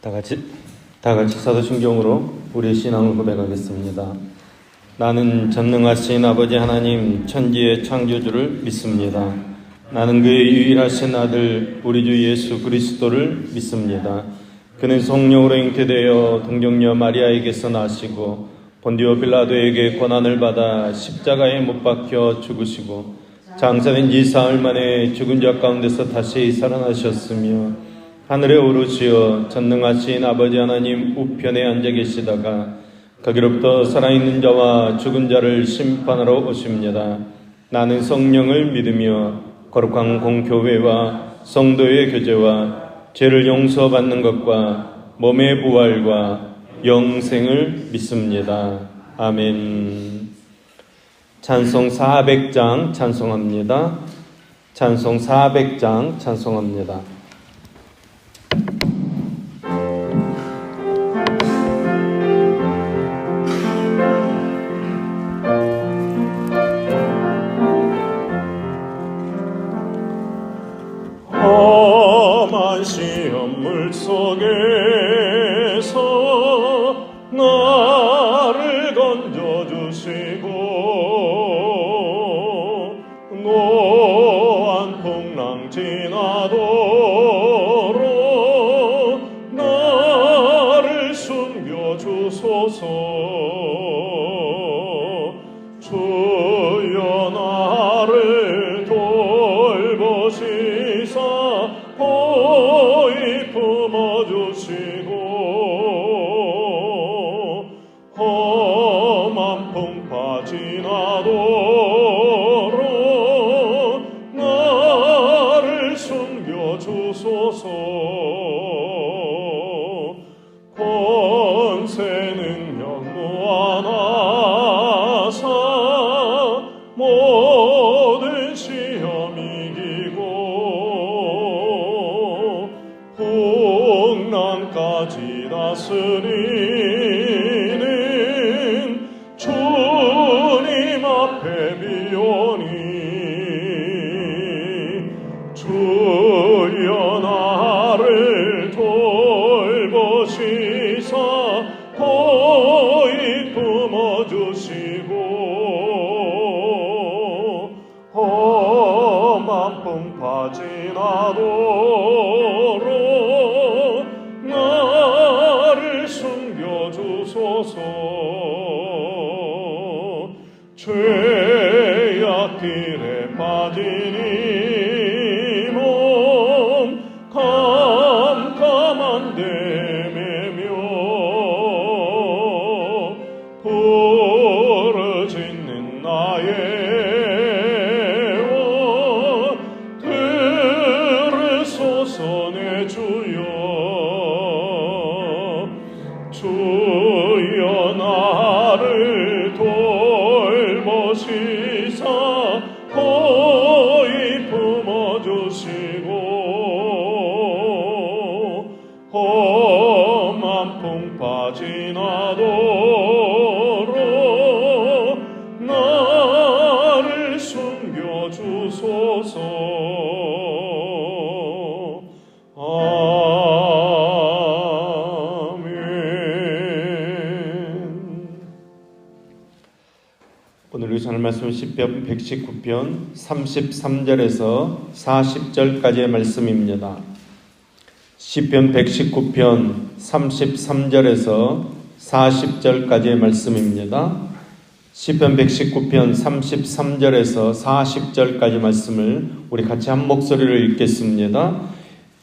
다 같이 사도신경으로 우리의 신앙을 고백하겠습니다. 나는 전능하신 아버지 하나님 천지의 창조주를 믿습니다. 나는 그의 유일하신 아들 우리 주 예수 그리스도를 믿습니다. 그는 성령으로 잉태되어 동정녀 마리아에게서 나시고 본디오 빌라도에게 고난을 받아 십자가에 못 박혀 죽으시고 장사된 지 사흘 만에 죽은 자 가운데서 다시 살아나셨으며 하늘에 오르시어 전능하신 아버지 하나님 우편에 앉아 계시다가 거기로부터 살아있는 자와 죽은 자를 심판하러 오십니다. 나는 성령을 믿으며 거룩한 공교회와 성도의 교제와 죄를 용서받는 것과 몸의 부활과 영생을 믿습니다. 아멘. 찬송 400장 찬송합니다. 찬송 400장 찬송합니다. 험한 시험물 속에서 나를 건져주시고 노한 풍랑 지나도록 나를 숨겨주소서. 주여 나를 돌보시사 보이 품어주시고 험한 풍파 지나도록 나를 숨겨주소서. 권세 능력 무한하사 모든 시험 이기고 풍랑까지 다스리는 주님 앞에 비오니 주여 나를 돌보시사 보이 품어주시고 험한 풍파 지나도록 나를 숨겨주소서. 죄악길에 빠진 이 몸 캄캄한 데 매며 부르짖는 나의 원 들으소서. 내 주여 주여 나를 돌보시사 보이 품어주시고 험한 풍파 지나도록 나를 숨겨주소서. 오늘 우리 전할 말씀은 시편 119편 33절에서 40절까지의 말씀입니다. 시편 119편 33절에서 40절까지의 말씀입니다. 시편 119편 33절에서 40절까지 말씀을 우리 같이 한 목소리로 읽겠습니다.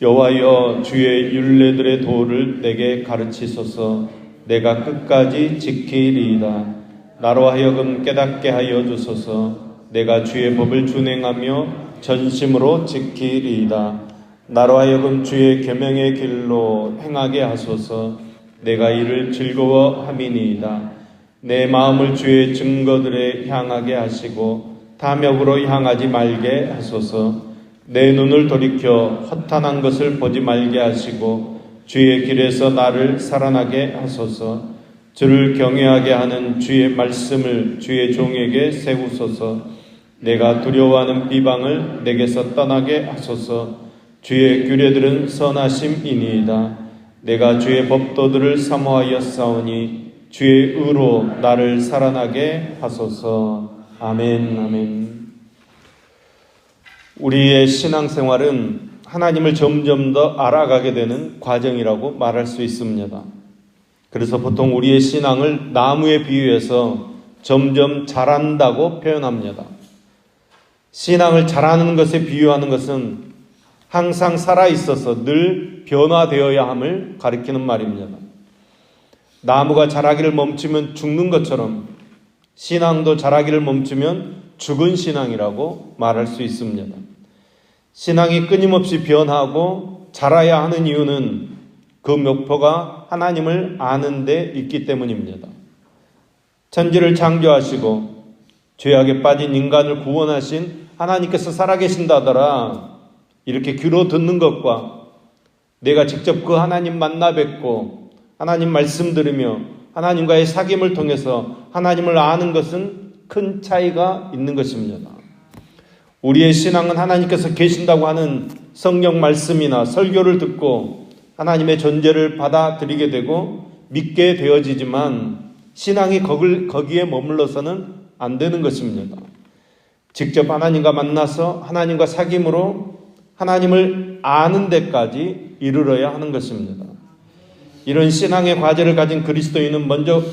여호와여 주의 율례들의 도를 내게 가르치소서. 내가 끝까지 지키리이다. 나로 하여금 깨닫게 하여 주소서. 내가 주의 법을 준행하며 전심으로 지키리이다. 나로 하여금 주의 계명의 길로 행하게 하소서. 내가 이를 즐거워함이니이다. 내 마음을 주의 증거들에 향하게 하시고 탐욕으로 향하지 말게 하소서. 내 눈을 돌이켜 허탄한 것을 보지 말게 하시고 주의 길에서 나를 살아나게 하소서. 주를 경외하게 하는 주의 말씀을 주의 종에게 세우소서. 내가 두려워하는 비방을 내게서 떠나게 하소서. 주의 규례들은 선하심이니이다. 내가 주의 법도들을 사모하였사오니 주의 의로 나를 살아나게 하소서. 아멘. 아멘. 우리의 신앙생활은 하나님을 점점 더 알아가게 되는 과정이라고 말할 수 있습니다. 그래서 보통 우리의 신앙을 나무에 비유해서 점점 자란다고 표현합니다. 신앙을 자라는 것에 비유하는 것은 항상 살아있어서 늘 변화되어야 함을 가리키는 말입니다. 나무가 자라기를 멈추면 죽는 것처럼 신앙도 자라기를 멈추면 죽은 신앙이라고 말할 수 있습니다. 신앙이 끊임없이 변하고 자라야 하는 이유는 그 목표가 하나님을 아는 데 있기 때문입니다. 천지를 창조하시고 죄악에 빠진 인간을 구원하신 하나님께서 살아계신다더라 이렇게 귀로 듣는 것과 내가 직접 그 하나님 만나 뵙고 하나님 말씀 들으며 하나님과의 사귐을 통해서 하나님을 아는 것은 큰 차이가 있는 것입니다. 우리의 신앙은 하나님께서 계신다고 하는 성경 말씀이나 설교를 듣고 하나님의 존재를 받아들이게 되고 믿게 되어지지만 신앙이 거기에 머물러서는 안 되는 것입니다. 직접 하나님과 만나서 하나님과 사귐으로 하나님을 아는 데까지 이르러야 하는 것입니다. 이런 신앙의 과제를 가진 그리스도인은 먼저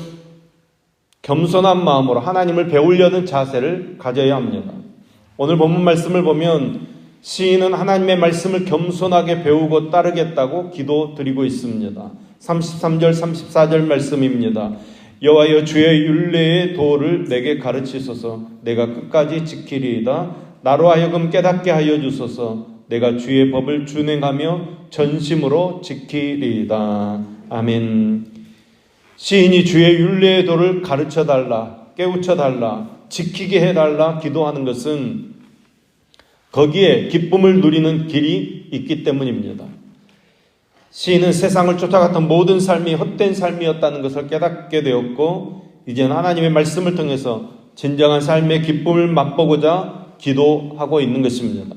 겸손한 마음으로 하나님을 배우려는 자세를 가져야 합니다. 오늘 본문 말씀을 보면 시인은 하나님의 말씀을 겸손하게 배우고 따르겠다고 기도드리고 있습니다. 33절 34절 말씀입니다. 여호와여 주의 율례의 도를 내게 가르치소서. 내가 끝까지 지키리이다. 나로 하여금 깨닫게 하여 주소서. 내가 주의 법을 준행하며 전심으로 지키리이다. 아멘. 시인이 주의 율례의 도를 가르쳐달라, 깨우쳐달라, 지키게 해달라 기도하는 것은 거기에 기쁨을 누리는 길이 있기 때문입니다. 시인은 세상을 쫓아갔던 모든 삶이 헛된 삶이었다는 것을 깨닫게 되었고 이제는 하나님의 말씀을 통해서 진정한 삶의 기쁨을 맛보고자 기도하고 있는 것입니다.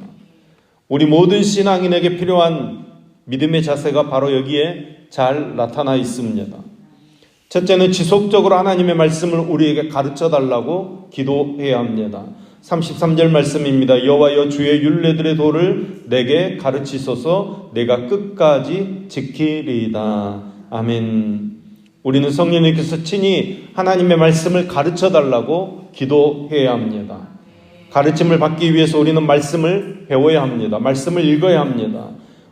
우리 모든 신앙인에게 필요한 믿음의 자세가 바로 여기에 잘 나타나 있습니다. 첫째는 지속적으로 하나님의 말씀을 우리에게 가르쳐달라고 기도해야 합니다. 33절 말씀입니다. 여호와여 주의 율례들의 도를 내게 가르치소서. 내가 끝까지 지키리이다. 아멘. 우리는 성령님께서 친히 하나님의 말씀을 가르쳐달라고 기도해야 합니다. 가르침을 받기 위해서 우리는 말씀을 배워야 합니다. 말씀을 읽어야 합니다.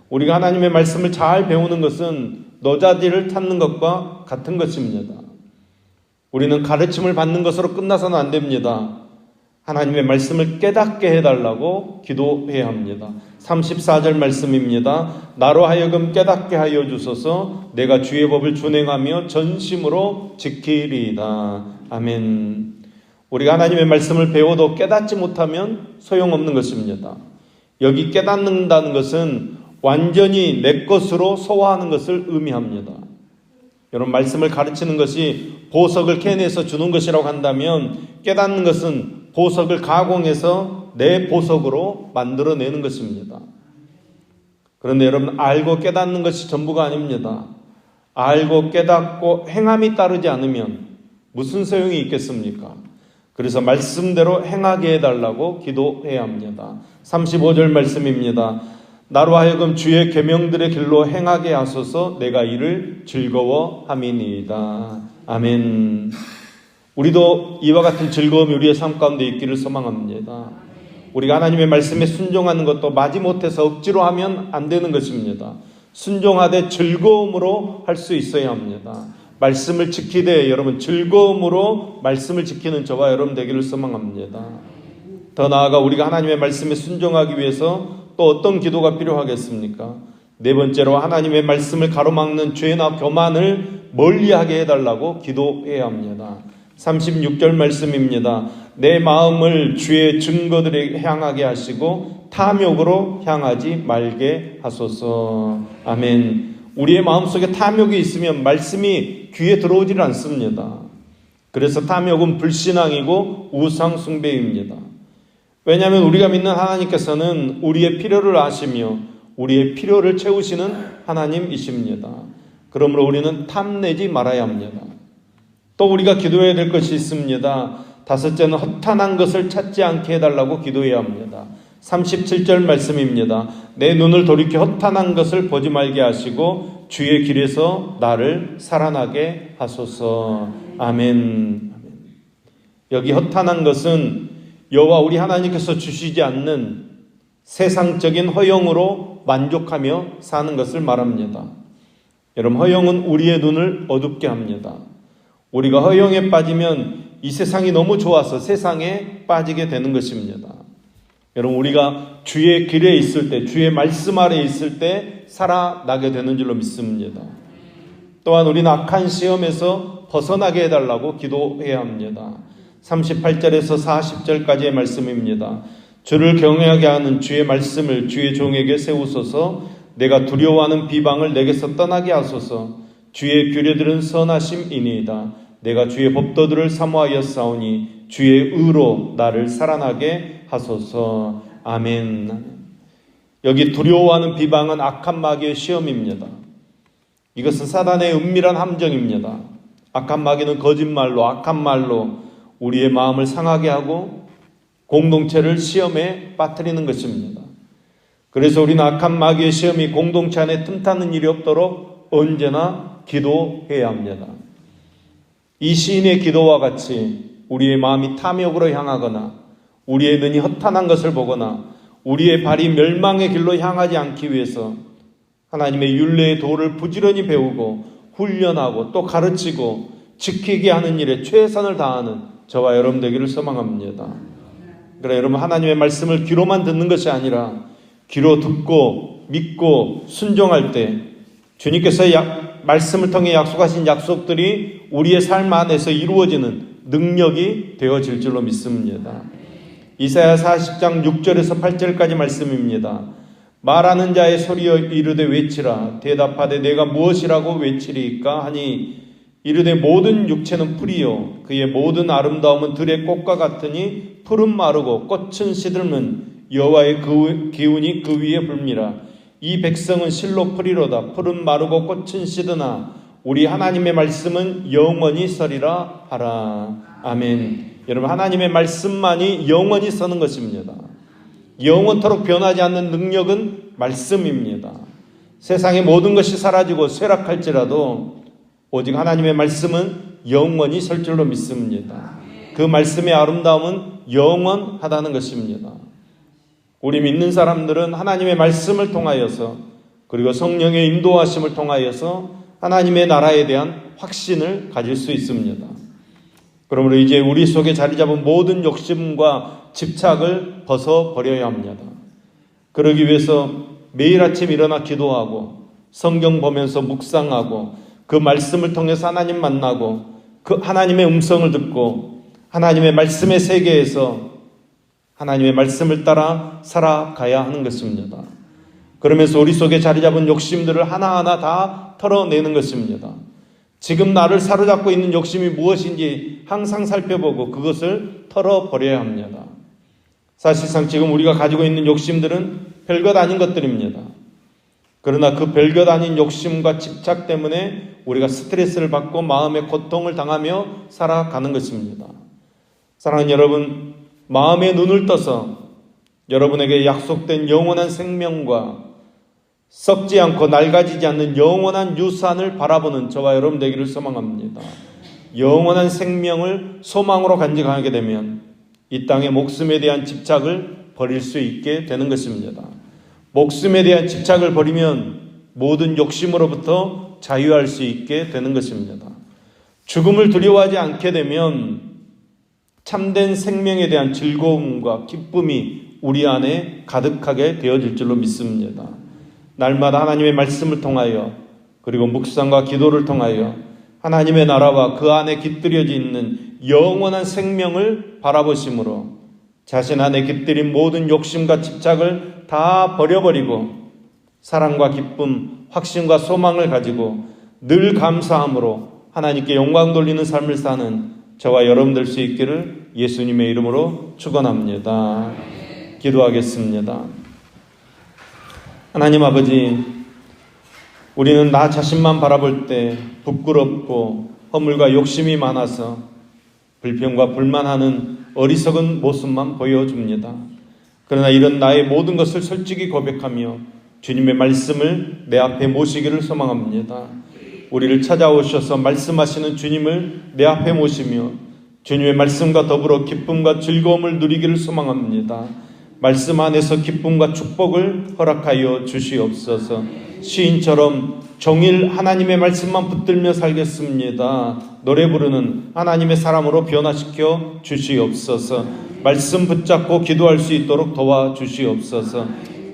우리가 하나님의 말씀을 잘 배우는 것은 너자지를 찾는 것과 같은 것입니다. 우리는 가르침을 받는 것으로 끝나서는 안 됩니다. 하나님의 말씀을 깨닫게 해달라고 기도해야 합니다. 34절 말씀입니다. 나로 하여금 깨닫게 하여 주소서. 내가 주의 법을 준행하며 전심으로 지키리이다. 아멘. 우리가 하나님의 말씀을 배워도 깨닫지 못하면 소용없는 것입니다. 여기 깨닫는다는 것은 완전히 내 것으로 소화하는 것을 의미합니다. 여러분, 말씀을 가르치는 것이 보석을 캐내서 주는 것이라고 한다면 깨닫는 것은 보석을 가공해서 내 보석으로 만들어내는 것입니다. 그런데 여러분, 알고 깨닫는 것이 전부가 아닙니다. 알고 깨닫고 행함이 따르지 않으면 무슨 소용이 있겠습니까? 그래서 말씀대로 행하게 해달라고 기도해야 합니다. 35절 말씀입니다. 나로 하여금 주의 계명들의 길로 행하게 하소서. 내가 이를 즐거워함이니이다. 아멘. 우리도 이와 같은 즐거움이 우리의 삶 가운데 있기를 소망합니다. 우리가 하나님의 말씀에 순종하는 것도 마지못해서 억지로 하면 안 되는 것입니다. 순종하되 즐거움으로 할 수 있어야 합니다. 말씀을 지키되 여러분 즐거움으로 말씀을 지키는 저와 여러분 되기를 소망합니다. 더 나아가 우리가 하나님의 말씀에 순종하기 위해서 또 어떤 기도가 필요하겠습니까? 네 번째로 하나님의 말씀을 가로막는 죄나 교만을 멀리하게 해달라고 기도해야 합니다. 36절 말씀입니다. 내 마음을 주의 증거들에 향하게 하시고 탐욕으로 향하지 말게 하소서. 아멘. 우리의 마음속에 탐욕이 있으면 말씀이 귀에 들어오질 않습니다. 그래서 탐욕은 불신앙이고 우상 숭배입니다. 왜냐하면 우리가 믿는 하나님께서는 우리의 필요를 아시며 우리의 필요를 채우시는 하나님이십니다. 그러므로 우리는 탐내지 말아야 합니다. 또 우리가 기도해야 될 것이 있습니다. 다섯째는 허탄한 것을 찾지 않게 해달라고 기도해야 합니다. 37절 말씀입니다. 내 눈을 돌이켜 허탄한 것을 보지 말게 하시고 주의 길에서 나를 살아나게 하소서. 아멘. 여기 허탄한 것은 여호와 우리 하나님께서 주시지 않는 세상적인 허영으로 만족하며 사는 것을 말합니다. 여러분, 허영은 우리의 눈을 어둡게 합니다. 우리가 허영에 빠지면 이 세상이 너무 좋아서 세상에 빠지게 되는 것입니다. 여러분, 우리가 주의 길에 있을 때, 주의 말씀 아래 있을 때 살아나게 되는 줄로 믿습니다. 또한 우리는 악한 시험에서 벗어나게 해달라고 기도해야 합니다. 38절에서 40절까지의 말씀입니다. 주를 경외하게 하는 주의 말씀을 주의 종에게 세우소서. 내가 두려워하는 비방을 내게서 떠나게 하소서. 주의 규례들은 선하심이니이다. 내가 주의 법도들을 사모하여 싸우니 주의 의로 나를 살아나게 하소서. 아멘. 여기 두려워하는 비방은 악한 마귀의 시험입니다. 이것은 사단의 은밀한 함정입니다. 악한 마귀는 거짓말로, 악한 말로 우리의 마음을 상하게 하고 공동체를 시험에 빠뜨리는 것입니다. 그래서 우리는 악한 마귀의 시험이 공동체 안에 틈타는 일이 없도록 언제나 기도해야 합니다. 이 시인의 기도와 같이 우리의 마음이 탐욕으로 향하거나 우리의 눈이 허탄한 것을 보거나 우리의 발이 멸망의 길로 향하지 않기 위해서 하나님의 율례의 도를 부지런히 배우고 훈련하고 또 가르치고 지키게 하는 일에 최선을 다하는 저와 여러분 되기를 소망합니다. 그러나 여러분, 하나님의 말씀을 귀로만 듣는 것이 아니라 귀로 듣고 믿고 순종할 때 주님께서 말씀을 통해 약속하신 약속들이 우리의 삶 안에서 이루어지는 능력이 되어질 줄로 믿습니다. 이사야 40장 6절에서 8절까지 말씀입니다. 말하는 자의 소리여 이르되 외치라. 대답하되 내가 무엇이라고 외치리까 하니 이르되 모든 육체는 풀이요 그의 모든 아름다움은 들의 꽃과 같으니 풀은 마르고 꽃은 시들면 여호와의 기운이 그 위에 불미라. 이 백성은 실로 풀이로다. 풀은 마르고 꽃은 시드나 우리 하나님의 말씀은 영원히 서리라 하라. 아멘. 여러분, 하나님의 말씀만이 영원히 서는 것입니다. 영원토록 변하지 않는 능력은 말씀입니다. 세상의 모든 것이 사라지고 쇠락할지라도 오직 하나님의 말씀은 영원히 설 줄로 믿습니다. 그 말씀의 아름다움은 영원하다는 것입니다. 우리 믿는 사람들은 하나님의 말씀을 통하여서 그리고 성령의 인도하심을 통하여서 하나님의 나라에 대한 확신을 가질 수 있습니다. 그러므로 이제 우리 속에 자리 잡은 모든 욕심과 집착을 벗어버려야 합니다. 그러기 위해서 매일 아침 일어나 기도하고 성경 보면서 묵상하고 그 말씀을 통해서 하나님 만나고 그 하나님의 음성을 듣고 하나님의 말씀의 세계에서 하나님의 말씀을 따라 살아가야 하는 것입니다. 그러면서 우리 속에 자리 잡은 욕심들을 하나하나 다 털어내는 것입니다. 지금 나를 사로잡고 있는 욕심이 무엇인지 항상 살펴보고 그것을 털어버려야 합니다. 사실상 지금 우리가 가지고 있는 욕심들은 별것 아닌 것들입니다. 그러나 그 별것 아닌 욕심과 집착 때문에 우리가 스트레스를 받고 마음의 고통을 당하며 살아가는 것입니다. 사랑하는 여러분, 마음의 눈을 떠서 여러분에게 약속된 영원한 생명과 썩지 않고 낡아지지 않는 영원한 유산을 바라보는 저와 여러분 되기를 소망합니다. 영원한 생명을 소망으로 간직하게 되면 이 땅의 목숨에 대한 집착을 버릴 수 있게 되는 것입니다. 목숨에 대한 집착을 버리면 모든 욕심으로부터 자유할 수 있게 되는 것입니다. 죽음을 두려워하지 않게 되면 참된 생명에 대한 즐거움과 기쁨이 우리 안에 가득하게 되어질 줄로 믿습니다. 날마다 하나님의 말씀을 통하여 그리고 묵상과 기도를 통하여 하나님의 나라와 그 안에 깃들여져 있는 영원한 생명을 바라보심으로 자신 안에 깃들인 모든 욕심과 집착을 다 버려버리고 사랑과 기쁨, 확신과 소망을 가지고 늘 감사함으로 하나님께 영광 돌리는 삶을 사는 저와 여러분 될 수 있기를 예수님의 이름으로 축원합니다. 기도하겠습니다. 하나님 아버지, 우리는 나 자신만 바라볼 때 부끄럽고 허물과 욕심이 많아서 불평과 불만하는 어리석은 모습만 보여줍니다. 그러나 이런 나의 모든 것을 솔직히 고백하며 주님의 말씀을 내 앞에 모시기를 소망합니다. 우리를 찾아오셔서 말씀하시는 주님을 내 앞에 모시며 주님의 말씀과 더불어 기쁨과 즐거움을 누리기를 소망합니다. 말씀 안에서 기쁨과 축복을 허락하여 주시옵소서. 시인처럼 종일 하나님의 말씀만 붙들며 살겠습니다. 노래 부르는 하나님의 사람으로 변화시켜 주시옵소서. 말씀 붙잡고 기도할 수 있도록 도와주시옵소서.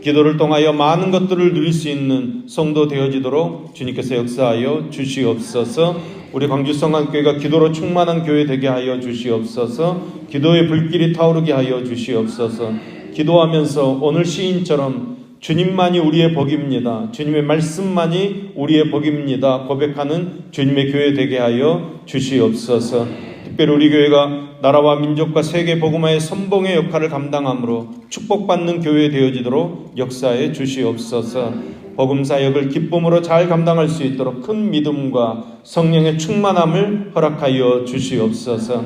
기도를 통하여 많은 것들을 누릴 수 있는 성도 되어지도록 주님께서 역사하여 주시옵소서. 우리 광주성안교회가 기도로 충만한 교회 되게 하여 주시옵소서. 기도의 불길이 타오르게 하여 주시옵소서. 기도하면서 오늘 시인처럼 주님만이 우리의 복입니다. 주님의 말씀만이 우리의 복입니다. 고백하는 주님의 교회 되게 하여 주시옵소서. 특별히 우리 교회가 나라와 민족과 세계 복음화의 선봉의 역할을 감당함으로 축복받는 교회 되어지도록 역사해 주시옵소서. 복음 사역을 기쁨으로 잘 감당할 수 있도록 큰 믿음과 성령의 충만함을 허락하여 주시옵소서.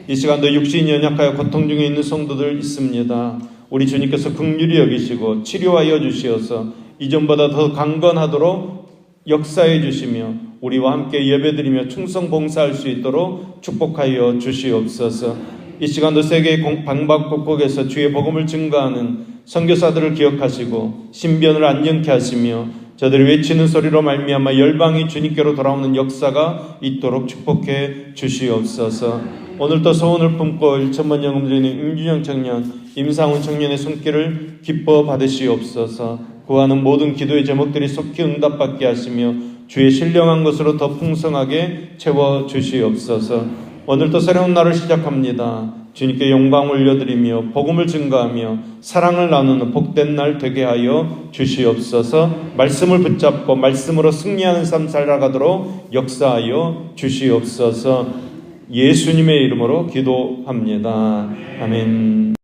이 시간도 육신이 연약하여 고통 중에 있는 성도들 있습니다. 우리 주님께서 긍휼히 여기시고 치료하여 주시어서 이전보다 더 강건하도록 역사해 주시며 우리와 함께 예배드리며 충성 봉사할 수 있도록 축복하여 주시옵소서. 이 시간도 세계의 방방곡곡에서 주의 복음을 증거하는 선교사들을 기억하시고 신변을 안전케 하시며 저들이 외치는 소리로 말미암아 열방이 주님께로 돌아오는 역사가 있도록 축복해 주시옵소서. 오늘도 소원을 품고 일천만 영혼 드리는 임준영 청년, 임상훈 청년의 손길을 기뻐 받으시옵소서. 구하는 모든 기도의 제목들이 속히 응답받게 하시며 주의 신령한 것으로 더 풍성하게 채워주시옵소서. 오늘도 새로운 날을 시작합니다. 주님께 영광 올려드리며 복음을 증거하며 사랑을 나누는 복된 날 되게 하여 주시옵소서. 말씀을 붙잡고 말씀으로 승리하는 삶 살아가도록 역사하여 주시옵소서. 예수님의 이름으로 기도합니다. 아멘.